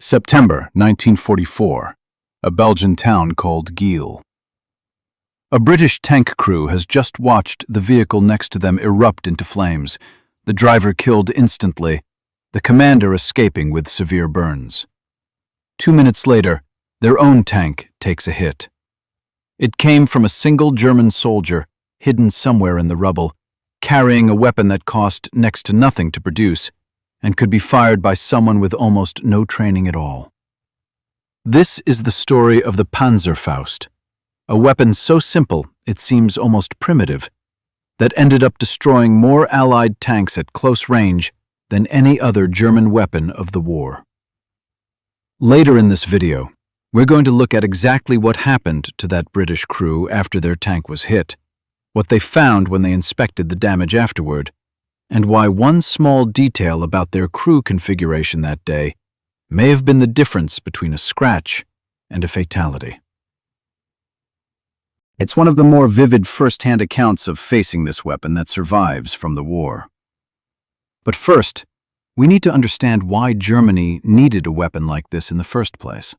September 1944, a Belgian town called Geel. A British tank crew has just watched the vehicle next to them erupt into flames, the driver killed instantly, the commander escaping with severe burns. 2 minutes later, their own tank takes a hit. It came from a single German soldier, hidden somewhere in the rubble, carrying a weapon that cost next to nothing to produce, and could be fired by someone with almost no training at all. This is the story of the Panzerfaust, a weapon so simple it seems almost primitive, that ended up destroying more Allied tanks at close range than any other German weapon of the war. Later in this video, we're going to look at exactly what happened to that British crew after their tank was hit, what they found when they inspected the damage afterward, and why one small detail about their crew configuration that day may have been the difference between a scratch and a fatality. It's one of the more vivid first-hand accounts of facing this weapon that survives from the war. But first, we need to understand why Germany needed a weapon like this in the first place.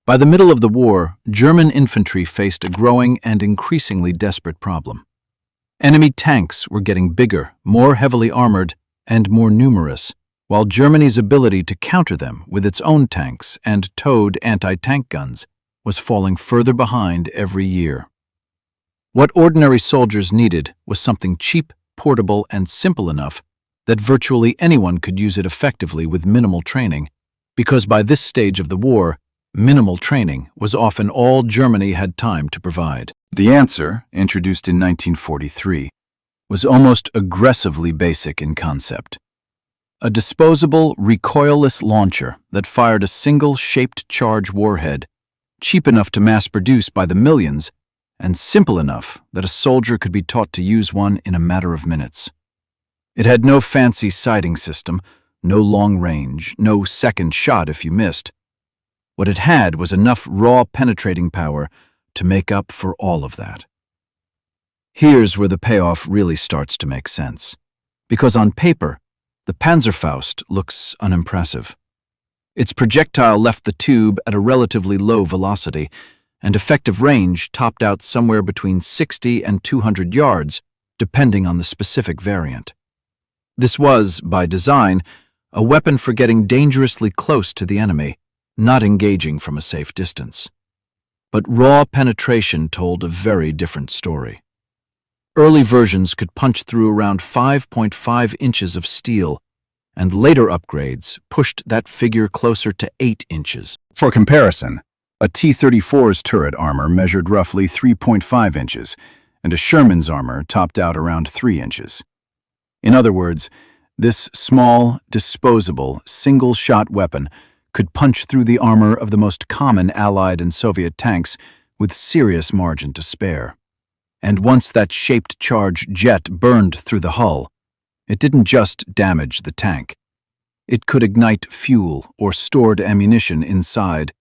By the middle of the war, German infantry faced a growing and increasingly desperate problem. Enemy tanks were getting bigger, more heavily armored, and more numerous, while Germany's ability to counter them with its own tanks and towed anti-tank guns was falling further behind every year. What ordinary soldiers needed was something cheap, portable, and simple enough that virtually anyone could use it effectively with minimal training, because by this stage of the war, minimal training was often all Germany had time to provide. The answer, introduced in 1943, was almost aggressively basic in concept. A disposable, recoilless launcher that fired a single shaped charge warhead, cheap enough to mass-produce by the millions, and simple enough that a soldier could be taught to use one in a matter of minutes. It had no fancy sighting system, no long range, no second shot if you missed. What it had was enough raw penetrating power to make up for all of that. Here's where the payoff really starts to make sense, because on paper, the Panzerfaust looks unimpressive. Its projectile left the tube at a relatively low velocity, and effective range topped out somewhere between 60 and 200 yards, depending on the specific variant. This was, by design, a weapon for getting dangerously close to the enemy, not engaging from a safe distance. But raw penetration told a very different story. Early versions could punch through around 5.5 inches of steel, and later upgrades pushed that figure closer to 8 inches. For comparison, a T-34's turret armor measured roughly 3.5 inches, and a Sherman's armor topped out around 3 inches. In other words, this small, disposable, single-shot weapon could punch through the armor of the most common Allied and Soviet tanks with serious margin to spare. And once that shaped charge jet burned through the hull, it didn't just damage the tank. It could ignite fuel or stored ammunition inside,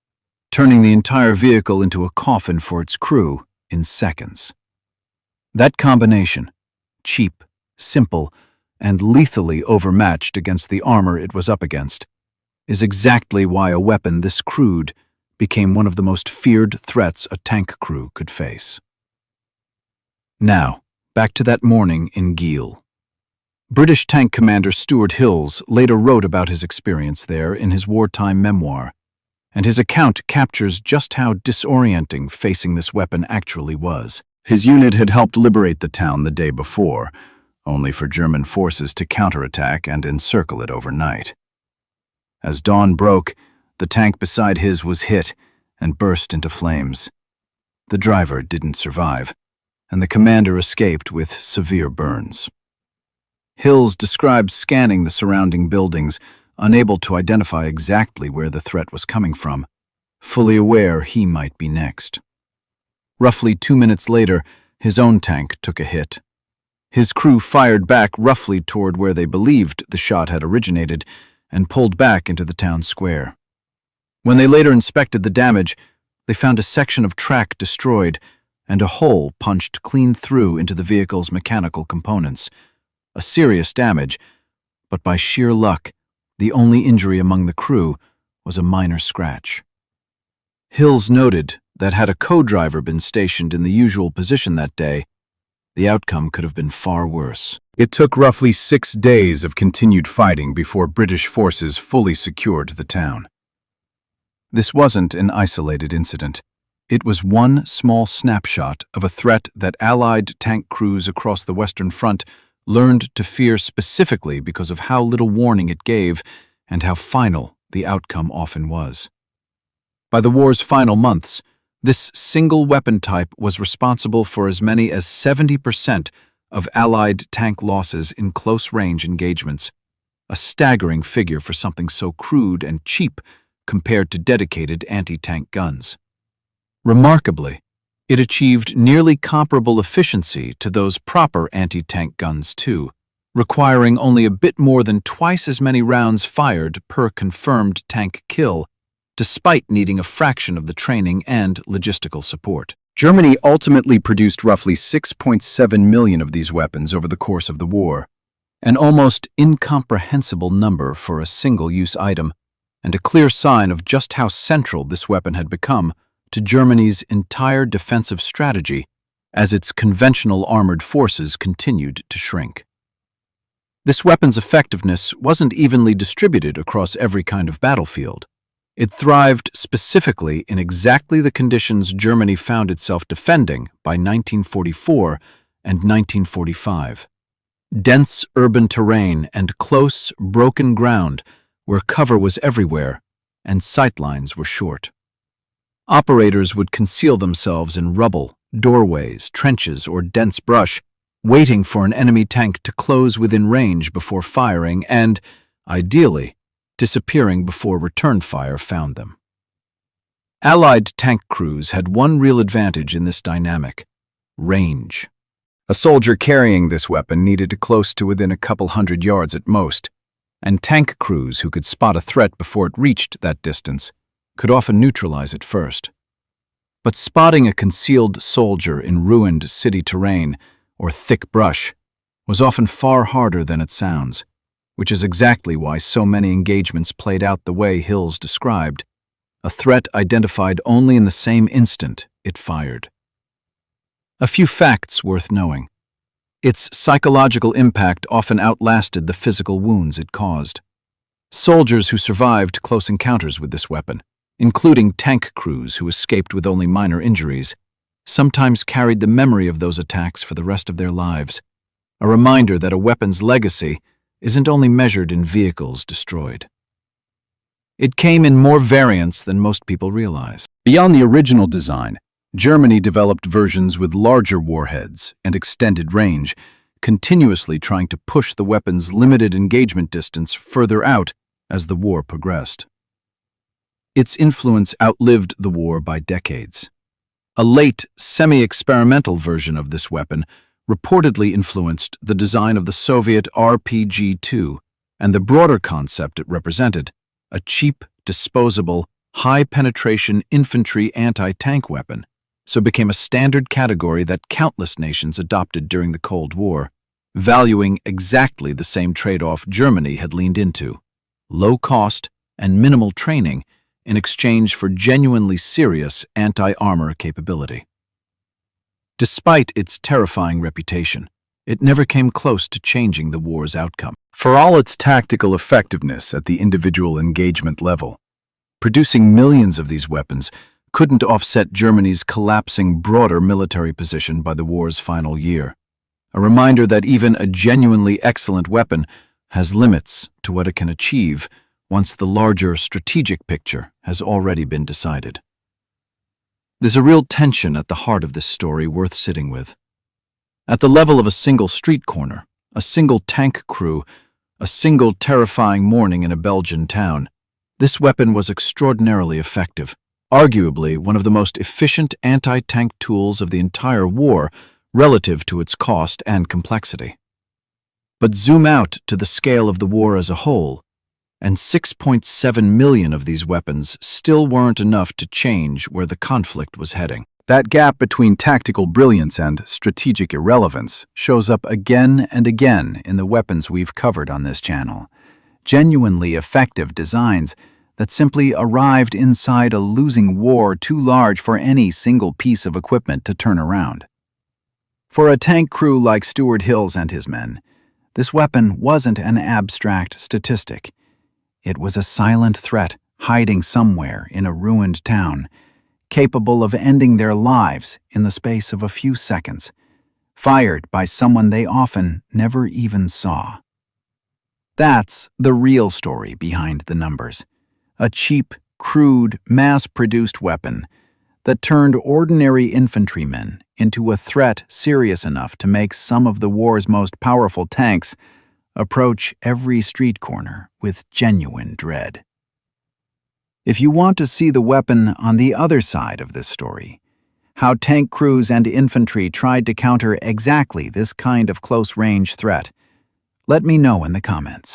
turning the entire vehicle into a coffin for its crew in seconds. That combination, cheap, simple, and lethally overmatched against the armor it was up against, is exactly why a weapon this crude became one of the most feared threats a tank crew could face. Now, back to that morning in Geel. British tank commander Stuart Hills later wrote about his experience there in his wartime memoir, and his account captures just how disorienting facing this weapon actually was. His unit had helped liberate the town the day before, only for German forces to counterattack and encircle it overnight. As dawn broke, the tank beside his was hit and burst into flames. The driver didn't survive, and the commander escaped with severe burns. Hills described scanning the surrounding buildings, unable to identify exactly where the threat was coming from, fully aware he might be next. Roughly 2 minutes later, his own tank took a hit. His crew fired back roughly toward where they believed the shot had originated, and pulled back into the town square. When they later inspected the damage, they found a section of track destroyed and a hole punched clean through into the vehicle's mechanical components. A serious damage, but by sheer luck, the only injury among the crew was a minor scratch. Hills noted that had a co-driver been stationed in the usual position that day, the outcome could have been far worse. It took roughly 6 days of continued fighting before British forces fully secured the town. This wasn't an isolated incident. It was one small snapshot of a threat that Allied tank crews across the Western Front learned to fear specifically because of how little warning it gave and how final the outcome often was. By the war's final months, this single weapon type was responsible for as many as 70% of Allied tank losses in close-range engagements, a staggering figure for something so crude and cheap compared to dedicated anti-tank guns. Remarkably, it achieved nearly comparable efficiency to those proper anti-tank guns too, requiring only a bit more than twice as many rounds fired per confirmed tank kill, despite needing a fraction of the training and logistical support. Germany ultimately produced roughly 6.7 million of these weapons over the course of the war, an almost incomprehensible number for a single-use item, and a clear sign of just how central this weapon had become to Germany's entire defensive strategy as its conventional armored forces continued to shrink. This weapon's effectiveness wasn't evenly distributed across every kind of battlefield. It thrived specifically in exactly the conditions Germany found itself defending by 1944 and 1945. Dense urban terrain and close, broken ground where cover was everywhere and sightlines were short. Operators would conceal themselves in rubble, doorways, trenches, or dense brush, waiting for an enemy tank to close within range before firing and, ideally, disappearing before return fire found them. Allied tank crews had one real advantage in this dynamic: range. A soldier carrying this weapon needed to close to within a couple hundred yards at most, and tank crews who could spot a threat before it reached that distance could often neutralize it first. But spotting a concealed soldier in ruined city terrain or thick brush was often far harder than it sounds, which is exactly why so many engagements played out the way Hills described, a threat identified only in the same instant it fired. A few facts worth knowing. Its psychological impact often outlasted the physical wounds it caused. Soldiers who survived close encounters with this weapon, including tank crews who escaped with only minor injuries, sometimes carried the memory of those attacks for the rest of their lives, a reminder that a weapon's legacy isn't only measured in vehicles destroyed. It came in more variants than most people realize. Beyond the original design, Germany developed versions with larger warheads and extended range, continuously trying to push the weapon's limited engagement distance further out as the war progressed. Its influence outlived the war by decades. A late, semi-experimental version of this weapon reportedly influenced the design of the Soviet RPG-2 and the broader concept it represented, a cheap, disposable, high-penetration infantry anti-tank weapon, so became a standard category that countless nations adopted during the Cold War, valuing exactly the same trade-off Germany had leaned into: low cost and minimal training in exchange for genuinely serious anti-armor capability. Despite its terrifying reputation, it never came close to changing the war's outcome. For all its tactical effectiveness at the individual engagement level, producing millions of these weapons couldn't offset Germany's collapsing broader military position by the war's final year, a reminder that even a genuinely excellent weapon has limits to what it can achieve once the larger strategic picture has already been decided. There's a real tension at the heart of this story worth sitting with. At the level of a single street corner, a single tank crew, a single terrifying morning in a Belgian town, this weapon was extraordinarily effective, arguably one of the most efficient anti-tank tools of the entire war relative to its cost and complexity. But zoom out to the scale of the war as a whole, and 6.7 million of these weapons still weren't enough to change where the conflict was heading. That gap between tactical brilliance and strategic irrelevance shows up again and again in the weapons we've covered on this channel. Genuinely effective designs that simply arrived inside a losing war too large for any single piece of equipment to turn around. For a tank crew like Stuart Hills and his men, this weapon wasn't an abstract statistic. It was a silent threat hiding somewhere in a ruined town, capable of ending their lives in the space of a few seconds, fired by someone they often never even saw. That's the real story behind the numbers. A cheap, crude, mass-produced weapon that turned ordinary infantrymen into a threat serious enough to make some of the war's most powerful tanks approach every street corner with genuine dread. If you want to see the weapon on the other side of this story, how tank crews and infantry tried to counter exactly this kind of close-range threat, let me know in the comments.